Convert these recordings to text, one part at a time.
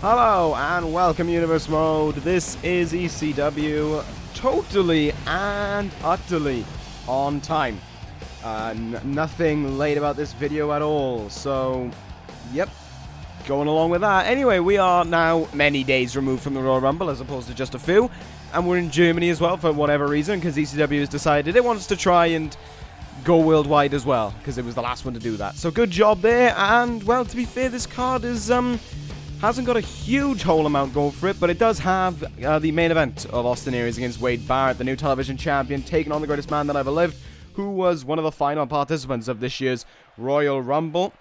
Hello and welcome Universe Mode. This is ECW, totally and utterly on time. Nothing late about this video at all, so yep, going along with that. Anyway, we are now many days removed from the Royal Rumble as opposed to just a few, and we're in Germany as well for whatever reason, because ECW has decided it wants to try and go worldwide as well, because it was the last one to do that. So good job there, and well, to be fair, this card is hasn't got a huge whole amount going for it, but it does have the main event of Austin Aries against Wade Barrett, the new television champion, taking on the greatest man that ever lived, who was one of the final participants of this year's Royal Rumble.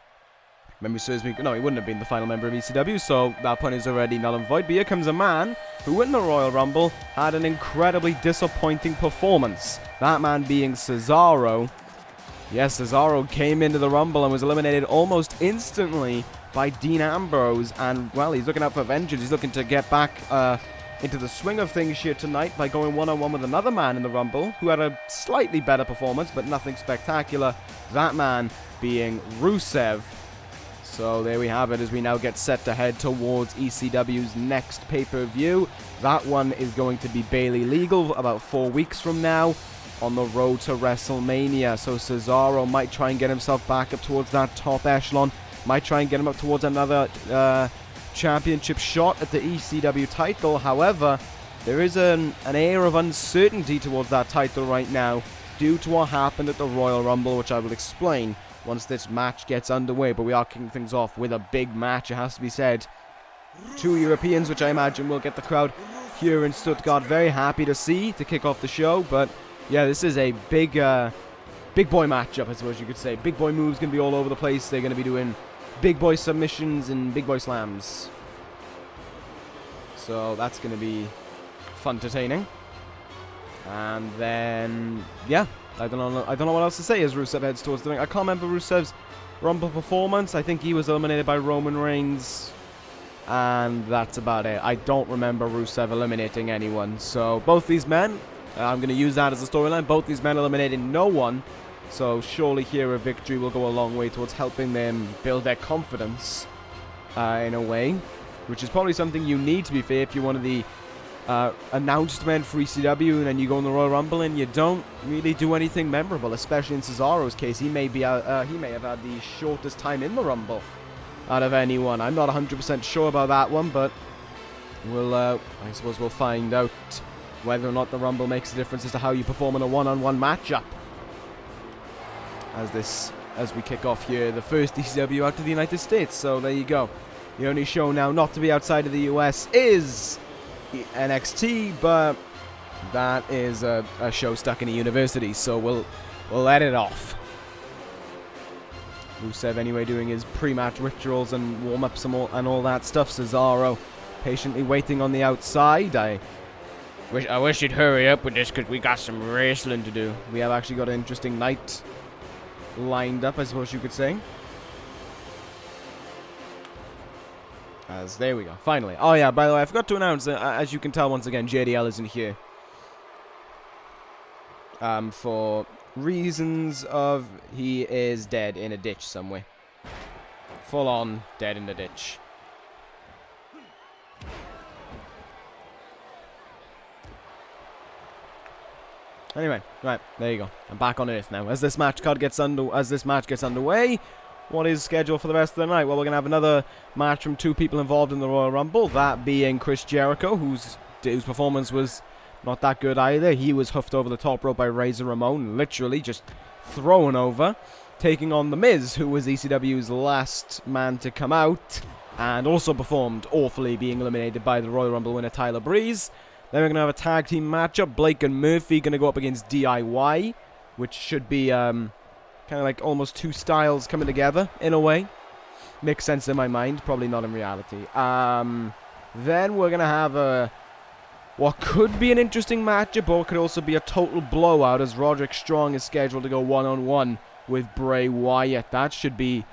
Memory serves me, no, he wouldn't have been the final member of ECW, so that point is already null and void. But here comes a man who, in the Royal Rumble, had an incredibly disappointing performance. That man being Cesaro. Yes, Cesaro came into the Rumble and was eliminated almost instantly by Dean Ambrose, and well, he's looking out for vengeance. He's looking to get back into the swing of things here tonight by going one-on-one with another man in the Rumble who had a slightly better performance, but nothing spectacular. That man being Rusev. So there we have it as we now get set to head towards ECW's next pay-per-view. That one is going to be Bailey Legal about 4 weeks from now on the road to WrestleMania. So Cesaro might try and get himself back up towards that top echelon. Might try and get him up towards another championship shot at the ECW title. However, there is an air of uncertainty towards that title right now due to what happened at the Royal Rumble, which I will explain once this match gets underway. But we are kicking things off with a big match, it has to be said. Two Europeans, which I imagine will get the crowd here in Stuttgart very happy to see to kick off the show. But yeah, this is a big boy matchup, I suppose you could say. Big boy moves going to be all over the place. They're going to be doing big boy submissions and big boy slams. So that's going to be fun-entertaining. And then, yeah, I don't know what else to say as Rusev heads towards the ring. I can't remember Rusev's Rumble performance. I think he was eliminated by Roman Reigns, and that's about it. I don't remember Rusev eliminating anyone. So both these men, I'm going to use that as a storyline. Both these men eliminated no one. So surely here a victory will go a long way towards helping them build their confidence in a way, which is probably something you need, to be fair, if you're one of the announced men for ECW and then you go in the Royal Rumble and you don't really do anything memorable, especially in Cesaro's case. He may have had the shortest time in the Rumble out of anyone. I'm not 100% sure about that one, but we'll I suppose we'll find out whether or not the Rumble makes a difference as to how you perform in a one-on-one matchup. As we kick off here, the first ECW out to the United States. So there you go. The only show now not to be outside of the US is NXT, but that is a show stuck in a university, so we'll let it off. Rusev anyway doing his pre-match rituals and warm-ups and all that stuff. Cesaro patiently waiting on the outside. I wish you'd hurry up with this because we got some wrestling to do. We have actually got an interesting night lined up, I suppose you could say. As there we go, finally. Oh yeah, by the way, I forgot to announce that, as you can tell once again, JDL isn't here. For reasons of he is dead in a ditch somewhere. Full on dead in the ditch. Anyway, right, there you go. I'm back on Earth now. As this match gets underway, what is scheduled for the rest of the night? Well, we're going to have another match from two people involved in the Royal Rumble, that being Chris Jericho, whose performance was not that good either. He was hoofed over the top rope by Razor Ramon, literally just thrown over, taking on The Miz, who was ECW's last man to come out, and also performed awfully, being eliminated by the Royal Rumble winner Tyler Breeze. Then we're going to have a tag team matchup. Blake and Murphy going to go up against D.I.Y, which should be kind of like almost two styles coming together in a way. Makes sense in my mind, probably not in reality. Then we're going to have what could be an interesting matchup, or could also be a total blowout, as Roderick Strong is scheduled to go one-on-one with Bray Wyatt. That should be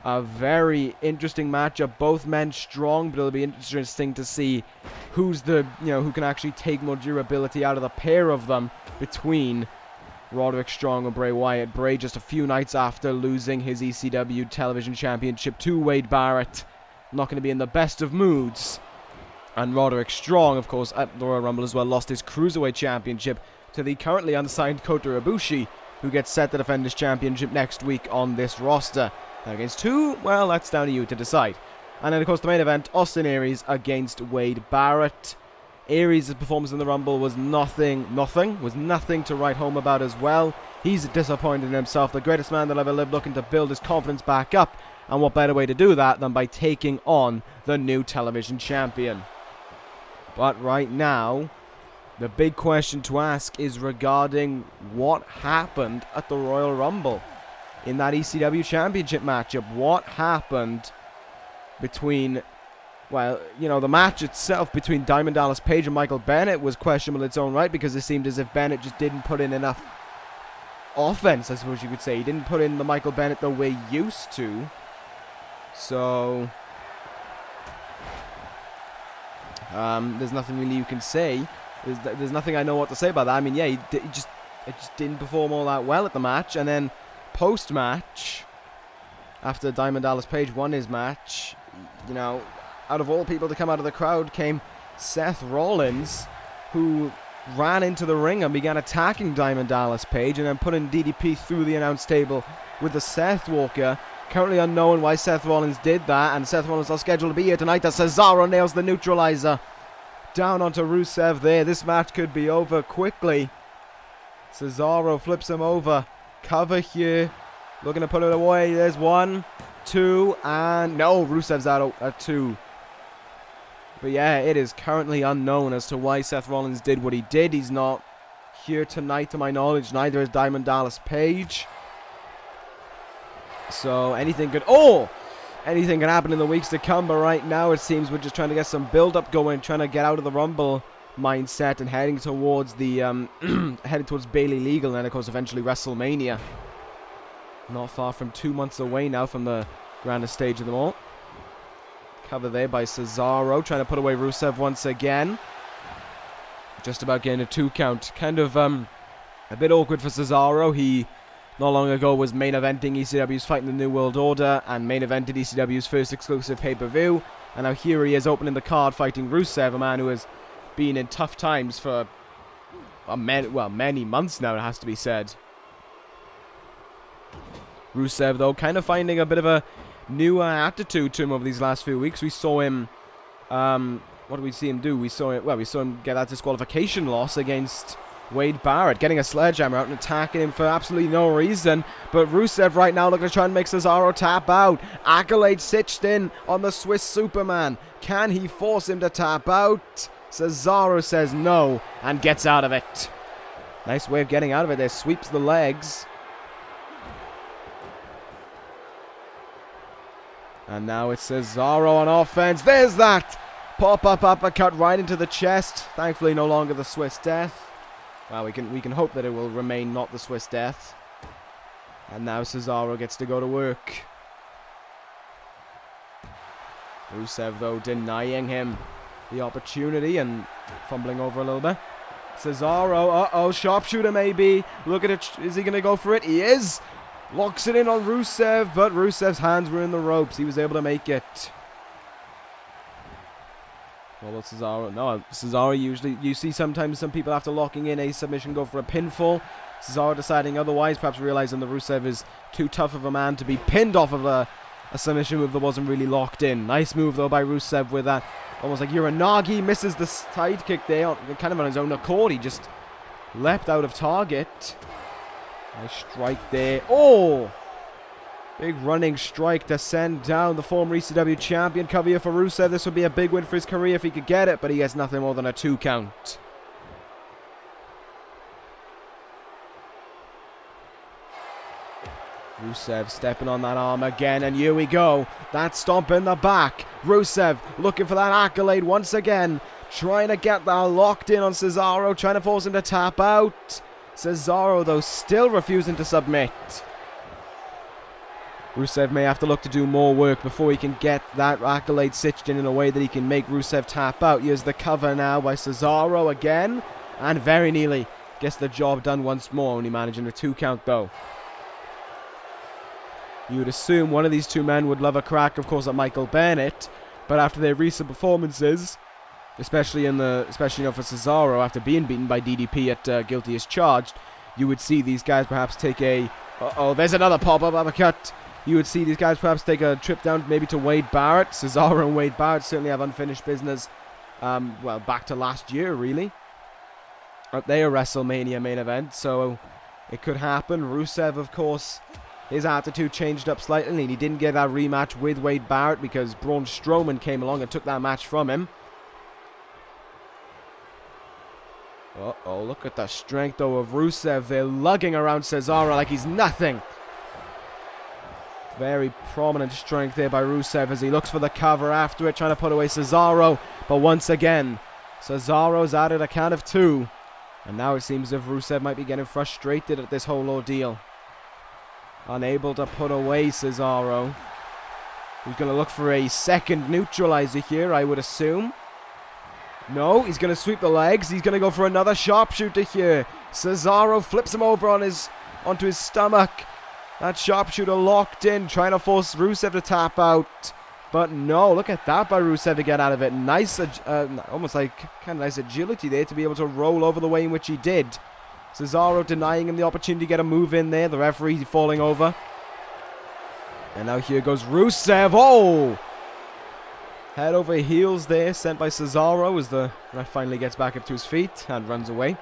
a very interesting matchup. Both men strong, but it'll be interesting to see who's who can actually take more durability out of the pair of them between Roderick Strong and Bray Wyatt. Bray just a few nights after losing his ECW television championship to Wade Barrett. not going to be in the best of moods. And Roderick Strong, of course, at the Royal Rumble as well, lost his Cruiserweight Championship to the currently unsigned Kota Ibushi, who gets set to defend his championship next week on this roster. Now against who? Well, that's down to you to decide. And then, of course, the main event, Austin Aries against Wade Barrett. Aries' performance in the Rumble was nothing to write home about as well. He's disappointed in himself, the greatest man that ever lived, looking to build his confidence back up. And what better way to do that than by taking on the new television champion? But right now, the big question to ask is regarding what happened at the Royal Rumble in that ECW Championship matchup. What happened between, well, you know, the match itself between Diamond Dallas Page and Michael Bennett was questionable in its own right, because it seemed as if Bennett just didn't put in enough offense, I suppose you could say. He didn't put in the Michael Bennett that we're used to. So there's nothing really you can say. There's nothing I know what to say about that. I mean, yeah, he just didn't perform all that well at the match. And then post-match, after Diamond Dallas Page won his match, you know, out of all people to come out of the crowd came Seth Rollins, who ran into the ring and began attacking Diamond Dallas Page, and then putting DDP through the announce table with the Seth Walker. Currently unknown why Seth Rollins did that, and Seth Rollins is scheduled to be here tonight as Cesaro nails the neutralizer down onto Rusev there. This match could be over quickly. Cesaro flips him over. Cover here. Looking to put it away. There's 1, 2, and no, Rusev's out at 2. But yeah, it is currently unknown as to why Seth Rollins did what he did. He's not here tonight to my knowledge. Neither is Diamond Dallas Page. So anything could happen in the weeks to come, but right now it seems we're just trying to get some build-up going, trying to get out of the Rumble mindset and heading towards the heading towards Bayley Legal, and then of course eventually WrestleMania. Not far from 2 months away now from the grandest stage of them all. Cover there by Cesaro, trying to put away Rusev once again. Just about getting a 2 count. Kind of a bit awkward for Cesaro. He not long ago was main eventing ECW's Fighting the New World Order and main evented ECW's first exclusive pay-per-view. And now here he is opening the card fighting Rusev, a man who has been in tough times for many months now, it has to be said. Rusev, though, kind of finding a bit of a new attitude to him over these last few weeks. We saw him, what did we see him do? We saw him get that disqualification loss against Wade Barrett, getting a sledgehammer out and attacking him for absolutely no reason. But Rusev right now looking to try and make Cesaro tap out. Accolade stitched in on the Swiss Superman. Can he force him to tap out? Cesaro says no and gets out of it. Nice way of getting out of it there. Sweeps the legs. And now it's Cesaro on offense. There's that! Pop-up uppercut right into the chest. Thankfully no longer the Swiss Death. Well, we can hope that it will remain not the Swiss Death. And now Cesaro gets to go to work. Rusev, though, denying him the opportunity and fumbling over a little bit. Cesaro, uh-oh, sharpshooter maybe. Look at it. Is he going to go for it? He is. Locks it in on Rusev, but Rusev's hands were in the ropes. He was able to make it. Well, Cesaro, no, Cesaro usually, you see sometimes some people after locking in a submission go for a pinfall. Cesaro deciding otherwise, perhaps realizing that Rusev is too tough of a man to be pinned off of a submission move that wasn't really locked in. Nice move, though, by Rusev with that, almost like Uranagi, misses the side kick there, kind of on his own accord. He just leapt out of target. Nice strike there. Oh! Big running strike to send down the former ECW champion. Cover here for Rusev. This would be a big win for his career if he could get it, but he gets nothing more than a 2 count. Rusev stepping on that arm again, and here we go. That stomp in the back. Rusev looking for that accolade once again. Trying to get that locked in on Cesaro, trying to force him to tap out. Cesaro, though, still refusing to submit. Rusev may have to look to do more work before he can get that accolade stitched in a way that he can make Rusev tap out. Here's the cover now by Cesaro again. And very nearly gets the job done once more, only managing a 2 count though. You would assume one of these two men would love a crack, of course, at Michael Bennett. But after their recent performances, especially for Cesaro, after being beaten by DDP at Guilty as Charged, you would see these guys perhaps take a... Uh-oh, there's another pop-up uppercut. You would see these guys perhaps take a trip down maybe to Wade Barrett. Cesaro and Wade Barrett certainly have unfinished business. Well, back to last year, really. They are WrestleMania main event, so it could happen. Rusev, of course, his attitude changed up slightly, and he didn't get that rematch with Wade Barrett because Braun Strowman came along and took that match from him. Uh-oh, look at the strength, though, of Rusev. They're lugging around Cesaro like he's nothing. Very prominent strength there by Rusev as he looks for the cover after it, trying to put away Cesaro. But once again, Cesaro's at it, a count of 2. And now it seems as if Rusev might be getting frustrated at this whole ordeal. Unable to put away Cesaro. He's going to look for a second neutralizer here, I would assume. No, he's going to sweep the legs. He's going to go for another sharpshooter here. Cesaro flips him over onto his stomach. That sharpshooter locked in, trying to force Rusev to tap out. But no, look at that by Rusev to get out of it. Nice, almost like kind of nice agility there to be able to roll over the way in which he did. Cesaro denying him the opportunity to get a move in there. The referee falling over. And now here goes Rusev. Oh! Head over heels there, sent by Cesaro as the ref finally gets back up to his feet and runs away.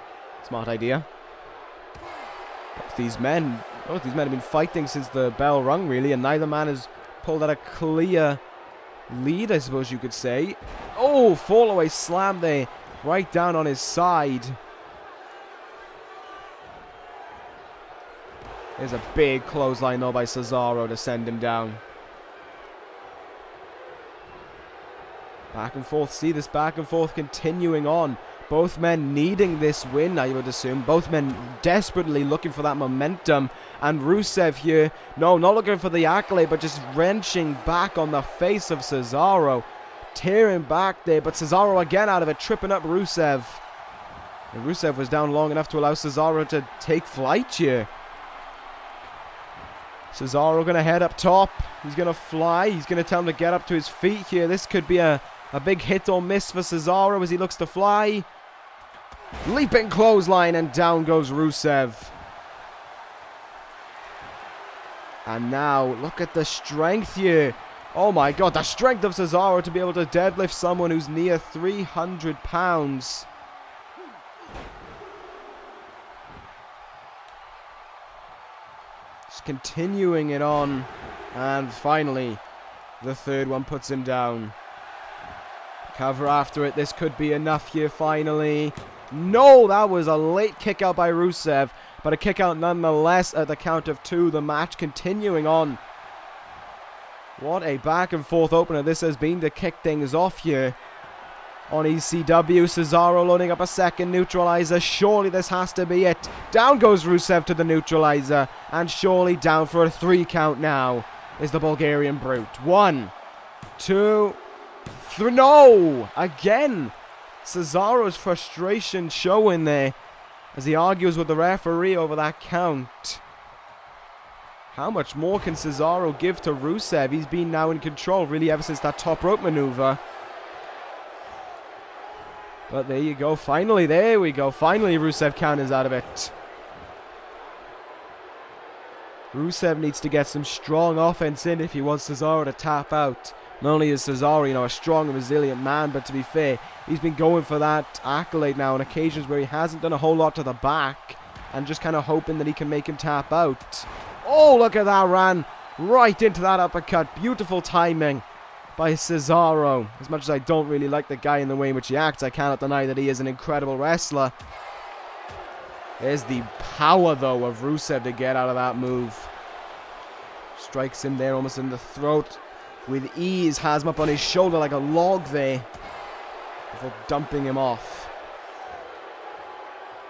Smart idea. Both these men have been fighting since the bell rung, really, and neither man has pulled out a clear lead, I suppose you could say. Oh, fall away slam there, right down on his side. There's a big clothesline, though, by Cesaro to send him down. Back and forth. See this back and forth continuing on. Both men needing this win, I would assume. Both men desperately looking for that momentum. And Rusev here, no, not looking for the accolade, but just wrenching back on the face of Cesaro. Tearing back there, but Cesaro again out of it, tripping up Rusev. And Rusev was down long enough to allow Cesaro to take flight here. Cesaro going to head up top. He's going to fly. He's going to tell him to get up to his feet here. This could be a big hit or miss for Cesaro as he looks to fly. Leaping clothesline, and down goes Rusev. And now, look at the strength here. Oh my god, the strength of Cesaro to be able to deadlift someone who's near 300 pounds. Just continuing it on. And finally, the third one puts him down. Cover after it. This could be enough here finally. No, that was a late kick out by Rusev. But a kick out nonetheless at the count of 2. The match continuing on. What a back and forth opener this has been to kick things off here on ECW. Cesaro loading up a second neutralizer. Surely this has to be it. Down goes Rusev to the neutralizer. And surely down for a 3 count now is the Bulgarian Brute. 1, 2, 3. No! Again! Cesaro's frustration showing there as he argues with the referee over that count. How much more can Cesaro give to Rusev? He's been now in control really ever since that top rope maneuver. But there you go. Finally, there we go. Finally, Rusev counters out of it. Rusev needs to get some strong offense in if he wants Cesaro to tap out. Not only is Cesaro, a strong and resilient man, but to be fair, he's been going for that accolade now on occasions where he hasn't done a whole lot to the back and just kind of hoping that he can make him tap out. Oh, look at that, ran right into that uppercut. Beautiful timing by Cesaro. As much as I don't really like the guy in the way in which he acts, I cannot deny that he is an incredible wrestler. There's the power, though, of Rusev to get out of that move. Strikes him there almost in the throat. With ease, has him up on his shoulder like a log there before dumping him off.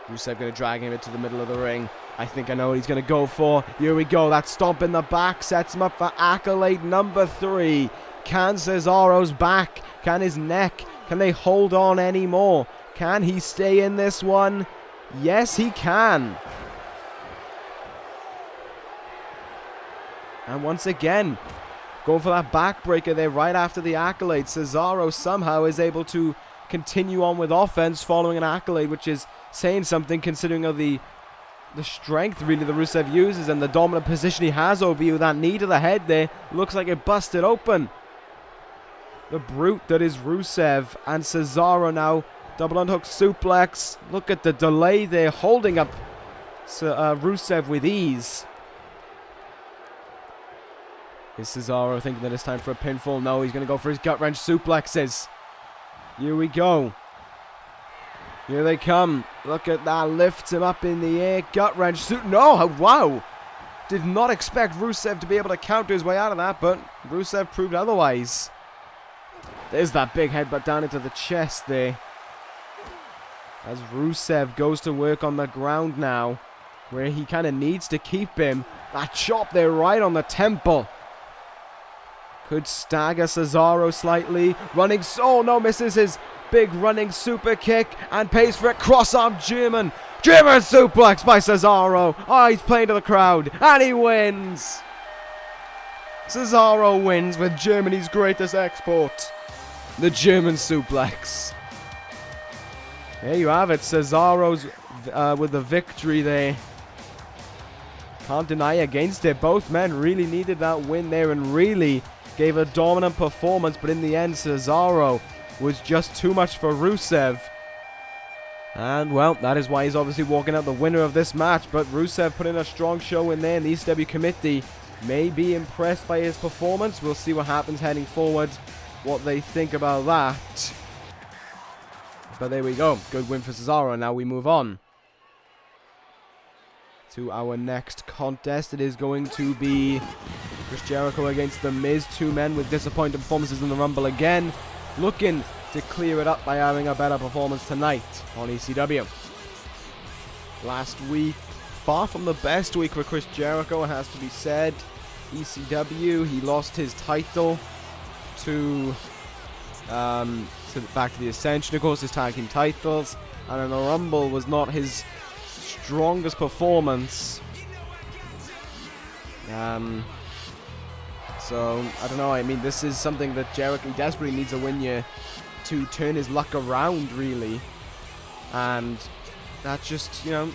Rusev going to drag him into the middle of the ring. I think I know what he's going to go for. Here we go. That stomp in the back sets him up for accolade number 3. Can Cesaro's back? Can his neck? Can they hold on anymore? Can he stay in this one? Yes, he can. And once again, going for that backbreaker there right after the accolade. Cesaro somehow is able to continue on with offense following an accolade, which is saying something considering of the strength really that Rusev uses and the dominant position he has over you. That knee to the head there looks like it busted open. The brute that is Rusev, and Cesaro now double unhook suplex. Look at the delay there, holding up Rusev with ease. Is Cesaro thinking that it's time for a pinfall? No, he's going to go for his gut-wrench suplexes. Here we go. Here they come. Look at that. Lifts him up in the air. Gut-wrench. No, wow. Did not expect Rusev to be able to counter his way out of that, but Rusev proved otherwise. There's that big headbutt down into the chest there. As Rusev goes to work on the ground now, where he kind of needs to keep him. That chop there right on the temple. Could stagger Cesaro slightly. Running, oh no, misses his big running super kick and pays for it. Cross-arm German suplex by Cesaro. Oh, he's playing to the crowd and he wins. Cesaro wins with Germany's greatest export, the German suplex. There you have it, Cesaro's with the victory there. Can't deny against it. Both men really needed that win there and really gave a dominant performance, but in the end, Cesaro was just too much for Rusev. And, well, that is why he's obviously walking out the winner of this match, but Rusev put in a strong show in there, and the ECW committee may be impressed by his performance. We'll see what happens heading forward, what they think about that. But there we go. Good win for Cesaro, and now we move on to our next contest. It is going to be Chris Jericho against The Miz. Two men with disappointing performances in the Rumble again, looking to clear it up by having a better performance tonight on ECW. Last week, far from the best week for Chris Jericho, it has to be said. ECW, he lost his title to back to the Ascension, of course, his tag team titles, and in the Rumble was not his strongest performance. So, I don't know, I mean, this is something that Jericho desperately needs a win here to turn his luck around, really. And that's just, you know,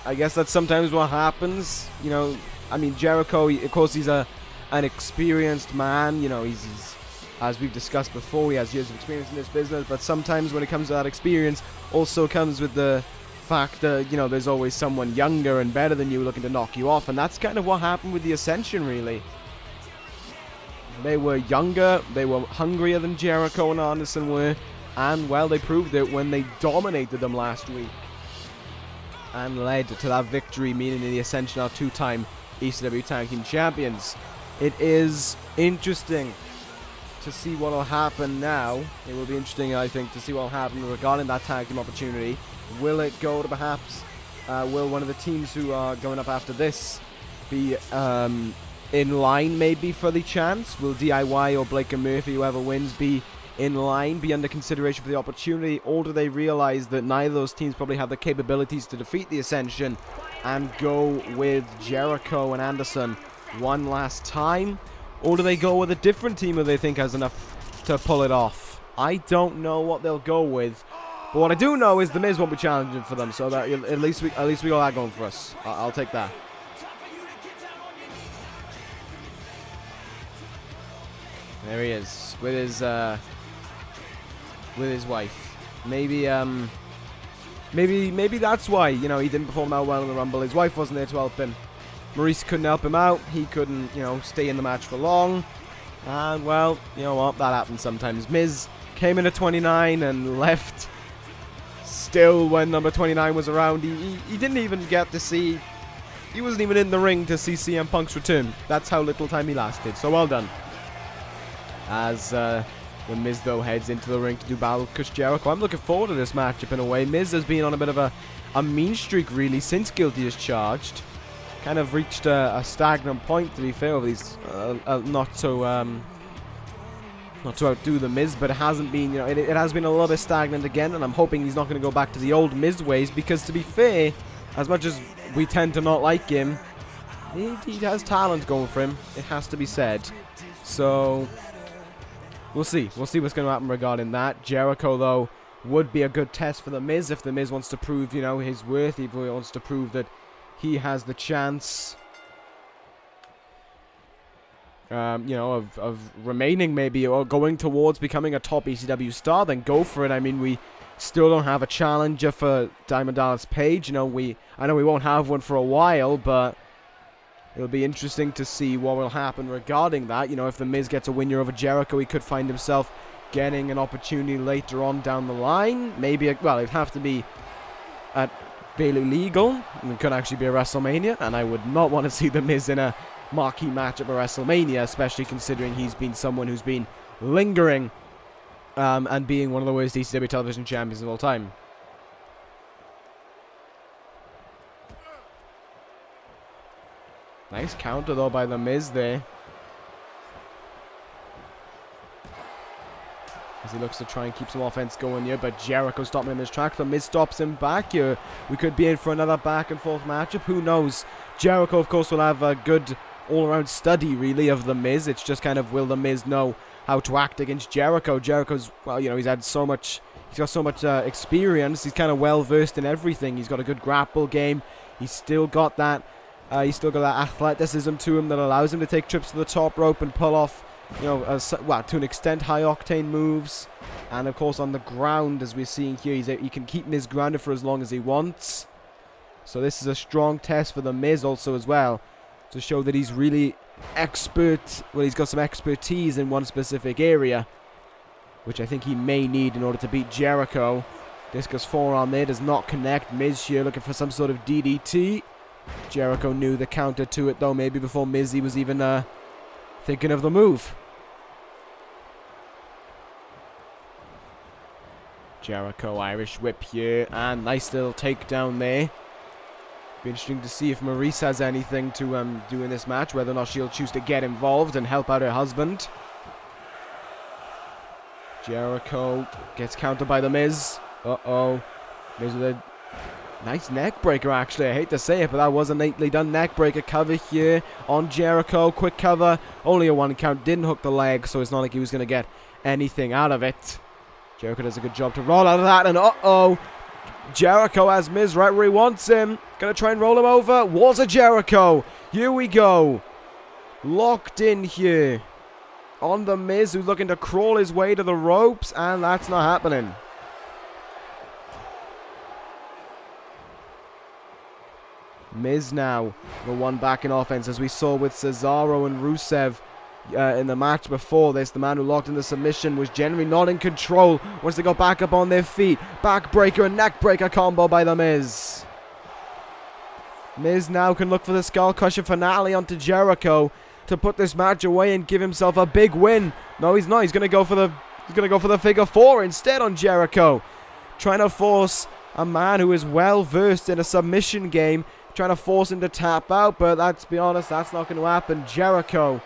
I guess that's sometimes what happens. You know, I mean, Jericho, of course, he's an experienced man. You know, he's as we've discussed before, he has years of experience in this business. But sometimes when it comes to that experience, also comes with the fact that, you know, there's always someone younger and better than you looking to knock you off. And that's kind of what happened with the Ascension, really. They were younger, they were hungrier than Jericho and Anderson were, and, well, they proved it when they dominated them last week and led to that victory, meaning the Ascension are two-time ECW Tag Team Champions. It is interesting to see what will happen now. It will be interesting, I think, to see what will happen regarding that tag team opportunity. Will it go to perhaps, will one of the teams who are going up after this be in line maybe for the chance? Will D.I.Y or Blake and Murphy, whoever wins, be in line, be under consideration for the opportunity, or do they realize that neither of those teams probably have the capabilities to defeat the Ascension and go with Jericho and Anderson one last time? Or do they go with a different team who they think has enough to pull it off? I don't know what they'll go with, but what I do know is The Miz won't be challenging for them, so that at least we got that going for us. I'll take that. There he is with his wife. Maybe that's why, you know, he didn't perform that well in the Rumble. His wife wasn't there to help him. Maryse couldn't help him out. He couldn't, you know, stay in the match for long. And, well, you know what? That happens sometimes. Miz came in at 29 and left still when number 29 was around. He didn't even get to see... He wasn't even in the ring to see CM Punk's return. That's how little time he lasted. So, well done. As the Miz, though, heads into the ring to do battle with Chris Jericho. I'm looking forward to this matchup in a way. Miz has been on a bit of a mean streak, really, since Guilty as Charged. Kind of reached a stagnant point, to be fair, of these not to outdo the Miz, but it hasn't been, you know, it has been a little bit stagnant again, and I'm hoping he's not going to go back to the old Miz ways, because to be fair, as much as we tend to not like him, he has talent going for him. It has to be said. So, we'll see. We'll see what's going to happen regarding that. Jericho, though, would be a good test for The Miz if The Miz wants to prove, you know, his worth. If he wants to prove that he has the chance, you know, of remaining maybe or going towards becoming a top ECW star, then go for it. I mean, we still don't have a challenger for Diamond Dallas Page. You know, I know we won't have one for a while, but it'll be interesting to see what will happen regarding that. You know, if The Miz gets a win here over Jericho, he could find himself getting an opportunity later on down the line. Maybe, well, it'd have to be at Bailey Legal. It could actually be a WrestleMania, and I would not want to see The Miz in a marquee match at a WrestleMania, especially considering he's been someone who's been lingering and being one of the worst ECW television champions of all time. Nice counter, though, by The Miz there. As he looks to try and keep some offense going here, but Jericho stopping him in his tracks. The Miz stops him back here. We could be in for another back-and-forth matchup. Who knows? Jericho, of course, will have a good all-around study, really, of The Miz. It's just kind of, will The Miz know how to act against Jericho? Jericho's, well, you know, he's got so much experience. He's kind of well-versed in everything. He's got a good grapple game. He's still got that athleticism to him that allows him to take trips to the top rope and pull off, you know, well, to an extent, high-octane moves. And, of course, on the ground, as we're seeing here, he can keep Miz grounded for as long as he wants. So this is a strong test for The Miz also as well, to show that he's really expert. Well, he's got some expertise in one specific area, which I think he may need in order to beat Jericho. Discus forearm there does not connect. Miz here looking for some sort of DDT. Jericho knew the counter to it, though, maybe before Mizzy was even thinking of the move. Jericho, Irish whip here, and nice little takedown there. Be interesting to see if Maryse has anything to do in this match, whether or not she'll choose to get involved and help out her husband. Jericho gets countered by The Miz. Uh-oh. Miz with a nice neck breaker, actually. I hate to say it, but that was a neatly done neck breaker. Cover here on Jericho. Quick cover. Only a one count. Didn't hook the leg, so it's not like he was going to get anything out of it. Jericho does a good job to roll out of that, and uh-oh. Jericho has Miz right where he wants him. Gonna try and roll him over. Was a Jericho. Here we go. Locked in here on The Miz, who's looking to crawl his way to the ropes, and that's not happening. Miz now the one back in offense, as we saw with Cesaro and Rusev in the match before this. The man who locked in the submission was generally not in control once they got back up on their feet. Backbreaker and neckbreaker combo by The Miz. Miz now can look for the Skull Crusher finale onto Jericho to put this match away and give himself a big win. No, he's not. He's gonna go for the figure four instead on Jericho, trying to force a man who is well versed in a submission game, trying to force him to tap out. But let's be honest, that's not going to happen. Jericho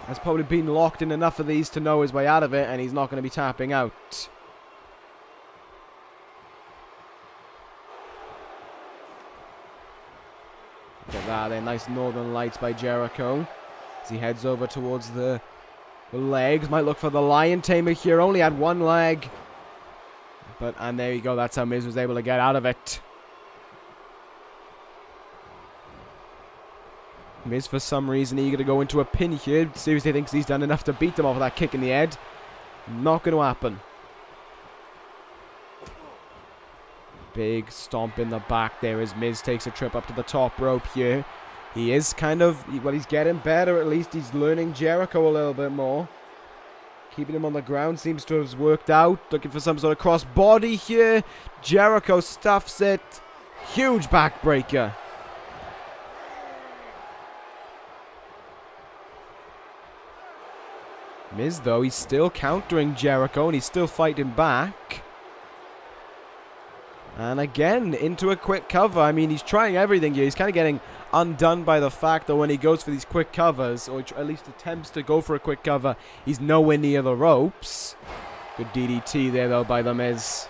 has probably been locked in enough of these to know his way out of it, and he's not going to be tapping out. Look at that, there, nice Northern Lights by Jericho as he heads over towards the legs. Might look for the Lion Tamer here. Only had one leg, and there you go. That's how Miz was able to get out of it. Miz, for some reason, eager to go into a pin here. Seriously thinks he's done enough to beat them off with that kick in the head. Not going to happen. Big stomp in the back there as Miz takes a trip up to the top rope here. He is kind of, well, he's getting better. At least he's learning Jericho a little bit more. Keeping him on the ground seems to have worked out. Looking for some sort of cross body here. Jericho stuffs it. Huge backbreaker. Miz, though, he's still countering Jericho and he's still fighting back. And again, into a quick cover. I mean, he's trying everything here. He's kind of getting undone by the fact that when he goes for these quick covers, or at least attempts to go for a quick cover, he's nowhere near the ropes. Good DDT there, though, by The Miz.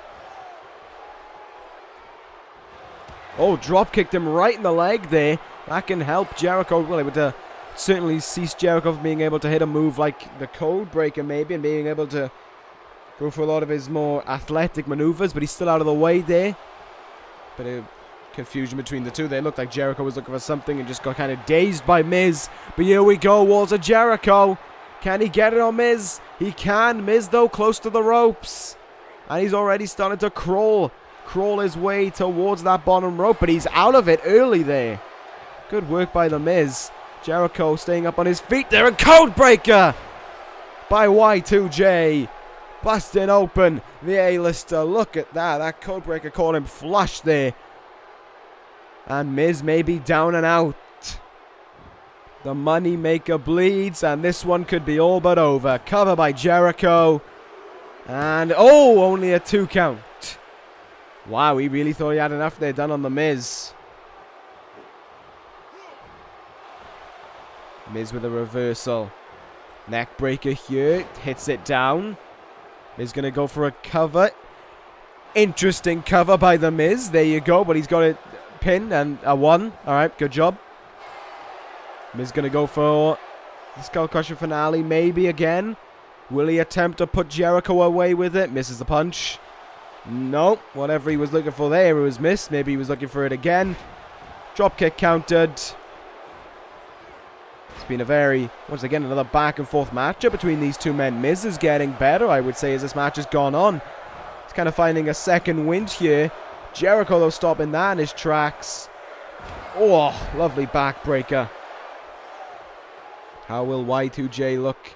Oh, drop kicked him right in the leg there That can help Jericho. Well, it would certainly cease Jericho from being able to hit a move like the Code Breaker maybe, and being able to go for a lot of his more athletic maneuvers, but he's still out of the way there. Bit of confusion between the two. They looked like Jericho was looking for something and just got kind of dazed by Miz. But here we go, walls of Jericho. Can he get it on Miz? He can. Miz, though, close to the ropes. And he's already started to crawl his way towards that bottom rope, but he's out of it early there. Good work by the Miz. Jericho staying up on his feet there, and Code Breaker by Y2J. Busting open the A-lister. Look at that. That Code Breaker caught him flush there. And Miz may be down and out. The Money Maker bleeds, and this one could be all but over. Cover by Jericho. And, oh, only a 2 count. Wow, he really thought he had enough there done on the Miz. Miz with a reversal. Neck breaker here. Hits it down. Miz going to go for a cover. Interesting cover by the Miz. There you go, but he's got it pinned and a 1. Alright, good job. Miz going to go for the Skull Crusher finale maybe again. Will he attempt to put Jericho away with it? Misses the punch. Nope. Whatever he was looking for there, it was missed. Maybe he was looking for it again. Dropkick countered. It's been a very, once again, another back and forth matchup between these two men. Miz is getting better, I would say, as this match has gone on. He's kind of finding a second wind here. Jericho, though, stopping that in his tracks. Oh, lovely backbreaker. How will Y2J look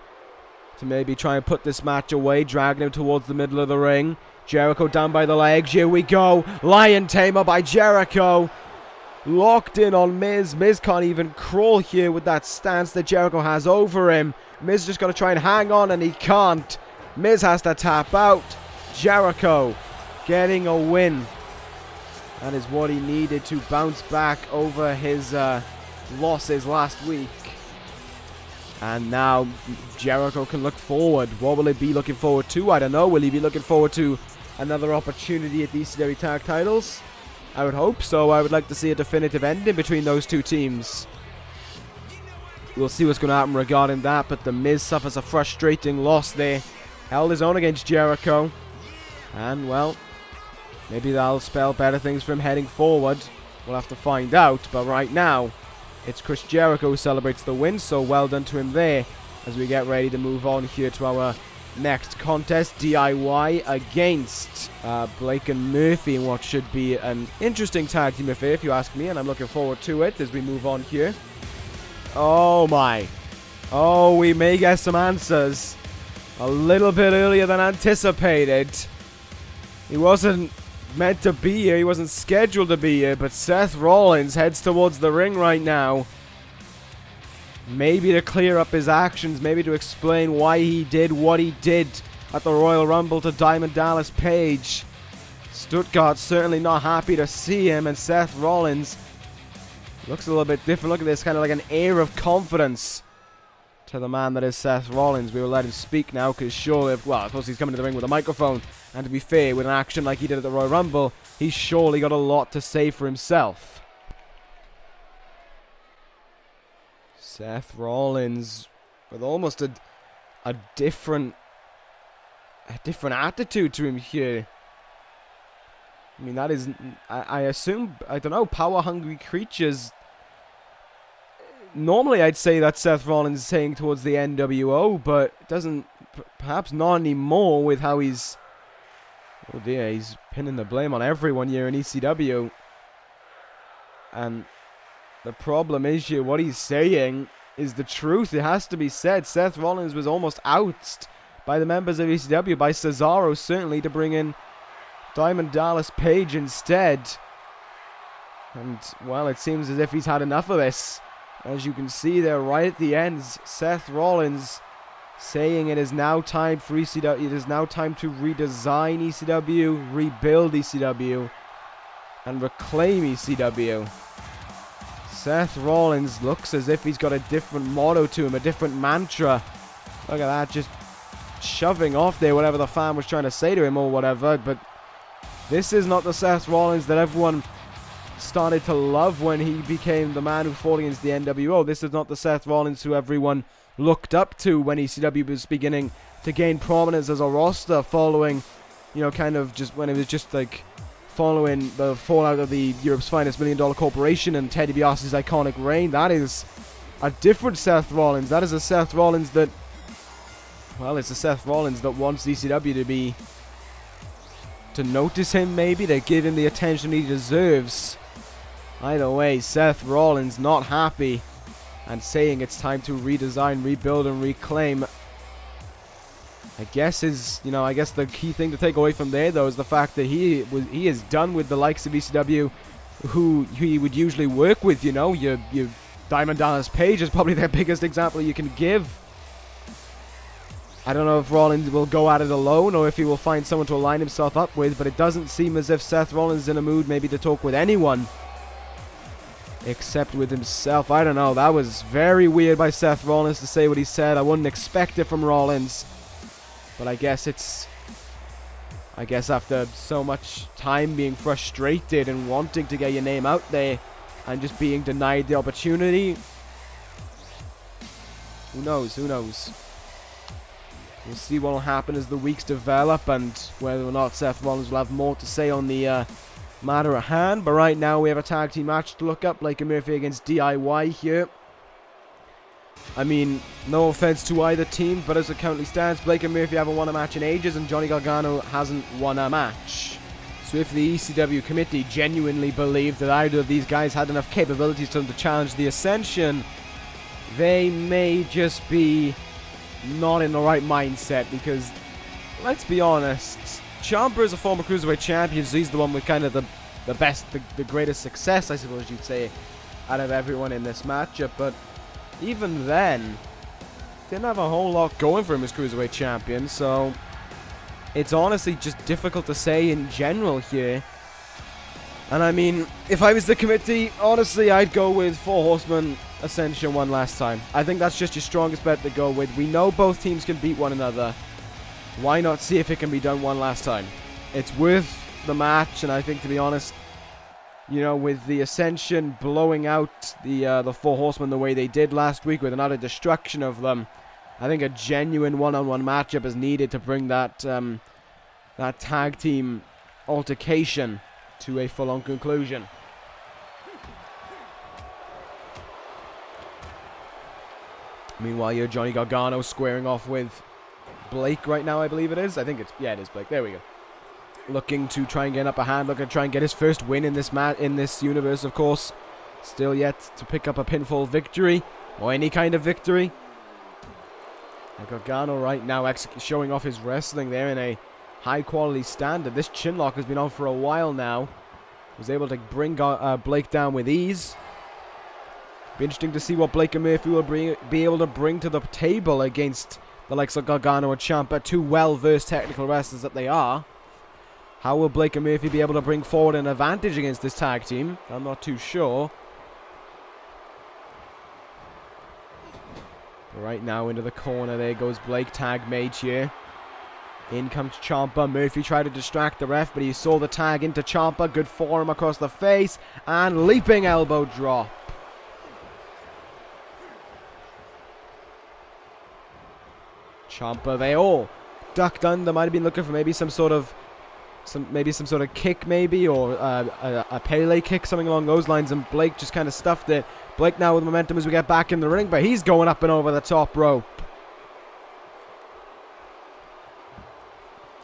to maybe try and put this match away, dragging him towards the middle of the ring? Jericho down by the legs. Here we go. Lion Tamer by Jericho. Locked in on Miz. Miz can't even crawl here with that stance that Jericho has over him. Miz just got to try and hang on, and he can't. Miz has to tap out. Jericho getting a win. That is what he needed to bounce back over his losses last week. And now Jericho can look forward. What will he be looking forward to? I don't know. Will he be looking forward to another opportunity at the ECW Tag Titles? I would hope so. I would like to see a definitive ending between those two teams. We'll see what's going to happen regarding that, but The Miz suffers a frustrating loss there. Held his own against Jericho. And, well, maybe that'll spell better things for him heading forward. We'll have to find out, but right now, it's Chris Jericho who celebrates the win, so well done to him there as we get ready to move on here to our next contest. D.I.Y. against Blake and Murphy in what should be an interesting tag team affair, if you ask me, and I'm looking forward to it as we move on here. Oh my. Oh, we may get some answers a little bit earlier than anticipated. He wasn't meant to be here. He wasn't scheduled to be here, but Seth Rollins heads towards the ring right now. Maybe to clear up his actions, maybe to explain why he did what he did at the Royal Rumble to Diamond Dallas Page. Stuttgart certainly not happy to see him, and Seth Rollins looks a little bit different. Look at this, kind of like an air of confidence to the man that is Seth Rollins. We will let him speak now, because surely, well, of course he's coming to the ring with a microphone, and to be fair, with an action like he did at the Royal Rumble, he's surely got a lot to say for himself. Seth Rollins with almost a different attitude to him here. I mean, that is, I assume, I don't know, power-hungry creatures. Normally, I'd say that Seth Rollins is saying towards the NWO, but it doesn't, perhaps not anymore with how he's, oh dear, he's pinning the blame on everyone here in ECW. And the problem is here, what he's saying is the truth. It has to be said. Seth Rollins was almost outsed by the members of ECW, by Cesaro certainly, to bring in Diamond Dallas Page instead. And, well, it seems as if he's had enough of this. As you can see there right at the end, Seth Rollins saying it is now time for ECW. It is now time to redesign ECW, rebuild ECW, and reclaim ECW. Seth Rollins looks as if he's got a different motto to him, a different mantra. Look at that, just shoving off there whatever the fan was trying to say to him or whatever. But this is not the Seth Rollins that everyone started to love when he became the man who fought against the NWO. This is not the Seth Rollins who everyone looked up to when ECW was beginning to gain prominence as a roster following, you know, kind of just when it was just like following the fallout of the Europe's Finest $1 Million Corporation and Ted DiBiase's iconic reign. That is a different Seth Rollins. That is a Seth Rollins that, well, it's a Seth Rollins that wants ECW to notice him, maybe, to give him the attention he deserves. Either way, Seth Rollins not happy and saying it's time to redesign, rebuild, and reclaim. I guess the key thing to take away from there, though, is the fact that he is done with the likes of ECW, who he would usually work with. You know, your Diamond Dallas Page is probably their biggest example you can give. I don't know if Rollins will go at it alone or if he will find someone to align himself up with, but it doesn't seem as if Seth Rollins is in a mood maybe to talk with anyone except with himself. I don't know. That was very weird by Seth Rollins to say what he said. I wouldn't expect it from Rollins. But I guess after so much time being frustrated and wanting to get your name out there and just being denied the opportunity, who knows? We'll see what will happen as the weeks develop and whether or not Seth Rollins will have more to say on the matter at hand. But right now we have a tag team match to look up. Blake and Murphy against D.I.Y. here. I mean, no offense to either team, but as it currently stands, Blake and Murphy haven't won a match in ages and Johnny Gargano hasn't won a match. So if the ECW committee genuinely believed that either of these guys had enough capabilities to challenge the Ascension, they may just be not in the right mindset, because let's be honest, Ciampa is a former Cruiserweight champion, so he's the one with kind of the best, the greatest success, I suppose you'd say, out of everyone in this matchup. But even then, didn't have a whole lot going for him as Cruiserweight champion, so it's honestly just difficult to say in general here. And I mean, if I was the committee, honestly, I'd go with 4 Horsemen Ascension one last time. I think that's just your strongest bet to go with. We know both teams can beat one another. Why not see if it can be done one last time? It's worth the match, and I think, to be honest, you know, with the Ascension blowing out the 4 Horsemen the way they did last week with another destruction of them, I think a genuine one-on-one matchup is needed to bring that that tag team altercation to a full-on conclusion. Meanwhile, you're Johnny Gargano squaring off with Blake right now, I believe it is. I think it's, yeah, it is Blake. There we go. Looking to try and get an upper hand, looking to try and get his first win in this universe, of course. Still yet to pick up a pinfall victory, or any kind of victory. And Gargano right now showing off his wrestling there in a high-quality standard. This chinlock has been on for a while now. Was able to bring Blake down with ease. Be interesting to see what Blake and Murphy will be able to bring to the table against the likes of Gargano and Ciampa, 2 well-versed technical wrestlers that they are. How will Blake and Murphy be able to bring forward an advantage against this tag team? I'm not too sure. Right now into the corner, there goes Blake, tag made here. In comes Ciampa. Murphy tried to distract the ref, but he saw the tag into Ciampa. Good forearm across the face, and leaping elbow drop. Ciampa, they all ducked under. Might have been looking for maybe some sort of kick, maybe, or a Pele kick, something along those lines, and Blake just kind of stuffed it. Blake now with momentum as we get back in the ring, but he's going up and over the top rope.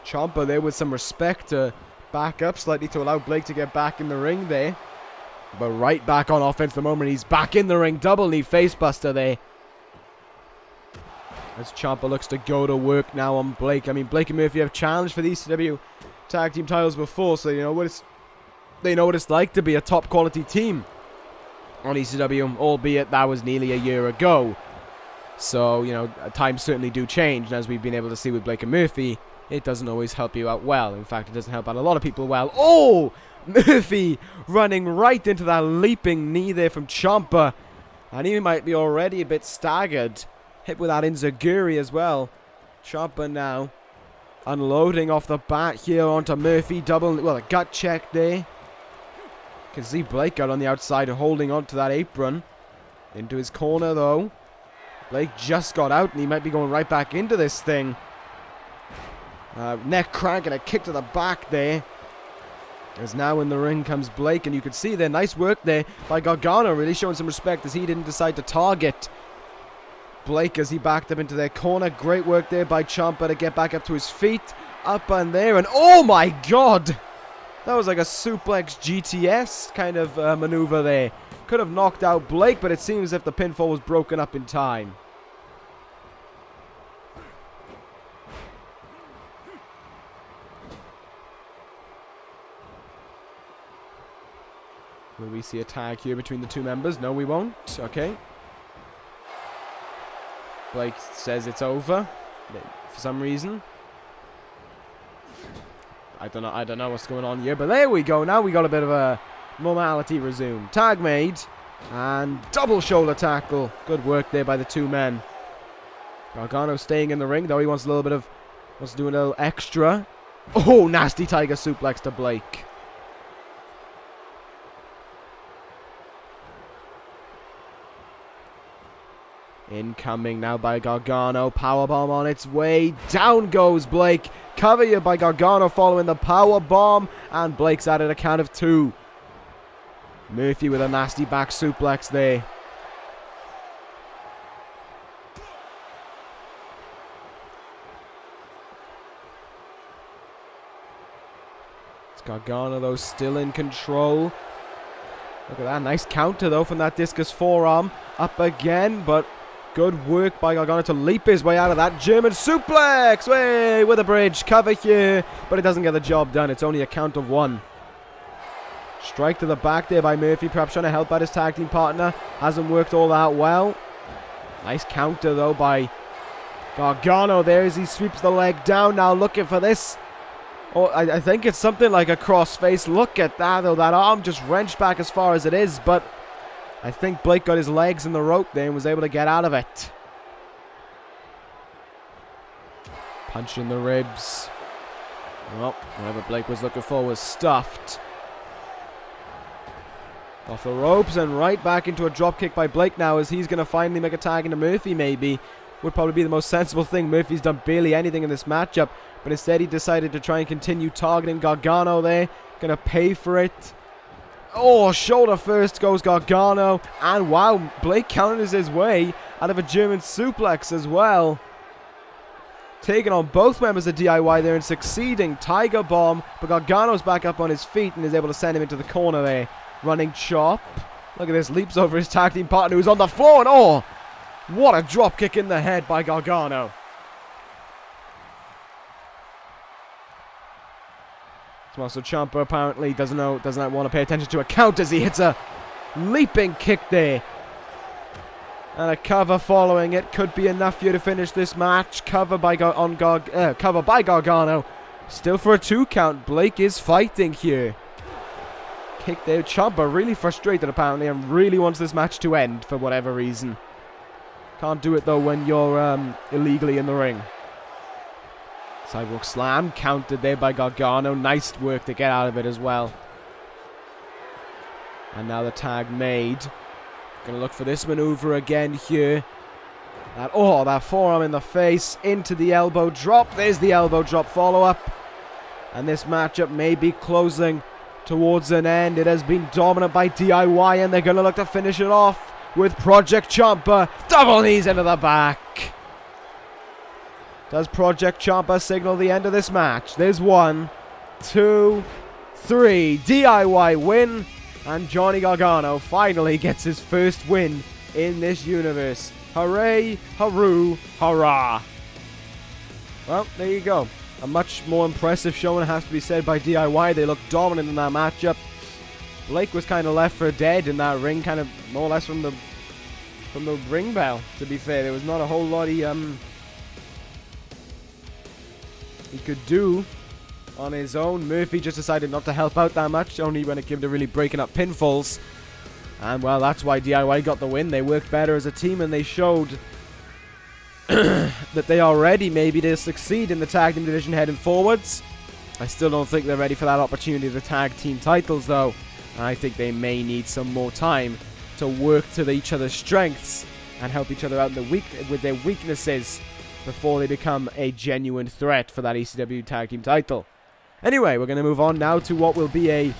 Ciampa there with some respect to back up slightly to allow Blake to get back in the ring there. But right back on offense the moment he's back in the ring. Double knee facebuster there. As Ciampa looks to go to work now on Blake. I mean, Blake and Murphy have challenged for the ECW tag team titles before, so they know what it's like to be a top quality team on ECW, albeit that was nearly a year ago. So, you know, times certainly do change, and as we've been able to see with Blake and Murphy, it doesn't always help you out well. In fact, it doesn't help out a lot of people well. Oh! Murphy running right into that leaping knee there from Ciampa, and he might be already a bit staggered. Hit with that enziguri as well. Ciampa now unloading off the bat here onto Murphy. A gut check there. Can see Blake out on the outside holding on to that apron. Into his corner though. Blake just got out and he might be going right back into this thing. Neck crank and a kick to the back there. As now in the ring comes Blake, and you can see there, nice work there by Gargano, really showing some respect as he didn't decide to target Blake as he backed up into their corner. Great work there by Ciampa to get back up to his feet. Up and there, and oh my god! That was like a suplex GTS kind of maneuver there. Could have knocked out Blake, but it seems as if the pinfall was broken up in time. Will we see a tag here between the two members? No, we won't. Okay. Blake says it's over for some reason. I don't know what's going on here, but there we go. Now we got a bit of a normality resume. Tag made and double shoulder tackle. Good work there by the two men. Gargano staying in the ring, though he wants to do a little extra. Oh, nasty tiger suplex to Blake. Incoming now by Gargano. Powerbomb on its way. Down goes Blake. Cover you by Gargano following the powerbomb. And Blake's at it, a count of 2. Murphy with a nasty back suplex there. It's Gargano though still in control. Look at that. Nice counter though from that discus forearm. Up again, but good work by Gargano to leap his way out of that German suplex. Way with a bridge. Cover here. But it doesn't get the job done. It's only a count of 1. Strike to the back there by Murphy. Perhaps trying to help out his tag team partner. Hasn't worked all that well. Nice counter though by Gargano there as he sweeps the leg down. Now looking for this. Oh, I think it's something like a crossface. Look at that though. That arm just wrenched back as far as it is. But I think Blake got his legs in the rope there and was able to get out of it. Punch in the ribs. Well, whatever Blake was looking for was stuffed. Off the ropes and right back into a drop kick by Blake now as he's going to finally make a tag into Murphy maybe. Would probably be the most sensible thing. Murphy's done barely anything in this matchup. But instead he decided to try and continue targeting Gargano there. Going to pay for it. Oh, shoulder first goes Gargano. And wow, Blake counters his way out of a German suplex as well. Taking on both members of D.I.Y there and succeeding. Tiger bomb. But Gargano's back up on his feet and is able to send him into the corner there. Running chop. Look at this. Leaps over his tag team partner who's on the floor. And oh, what a drop kick in the head by Gargano. Tommaso Ciampa apparently doesn't want to pay attention to a count as he hits a leaping kick there. And a cover following it could be enough here to finish this match. Cover by Gargano. Still for a 2 count. Blake is fighting here. Kick there. Ciampa really frustrated apparently and really wants this match to end for whatever reason. Can't do it though when you're illegally in the ring. Sidewalk slam, countered there by Gargano. Nice work to get out of it as well. And now the tag made. Gonna look for this maneuver again here. That forearm in the face, into the elbow drop. There's the elbow drop follow-up. And this matchup may be closing towards an end. It has been dominant by D.I.Y, and they're gonna look to finish it off with ProJaked Ciampa. Double knees into the back. Does ProJaked Ciampa signal the end of this match? There's 1, 2, 3. D.I.Y win. And Johnny Gargano finally gets his first win in this universe. Hooray, hooroo, hurrah. Well, there you go. A much more impressive showing, has to be said, by D.I.Y. They looked dominant in that matchup. Blake was kind of left for dead in that ring, kind of more or less from the ring bell, to be fair. There was not a whole lot he could do on his own. Murphy just decided not to help out that much, only when it came to really breaking up pinfalls. And well, that's why D.I.Y got the win. They worked better as a team and they showed that they are ready maybe to succeed in the tag team division heading forwards. I still don't think they're ready for that opportunity of the tag team titles though. I think they may need some more time to work to each other's strengths and help each other out with their weaknesses before they become a genuine threat for that ECW Tag Team title. Anyway, we're going to move on now to what will be a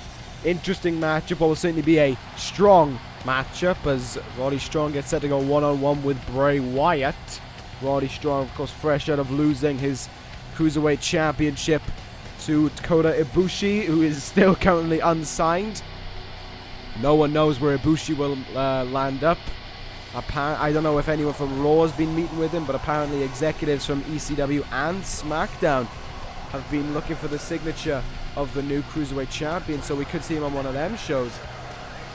interesting matchup, or will certainly be a strong matchup, as Roddy Strong gets set to go one-on-one with Bray Wyatt. Roddy Strong, of course, fresh out of losing his Cruiserweight Championship to Kota Ibushi, who is still currently unsigned. No one knows where Ibushi will land up. I don't know if anyone from Raw has been meeting with him, but apparently executives from ECW and SmackDown have been looking for the signature of the new Cruiserweight Champion, so we could see him on one of them shows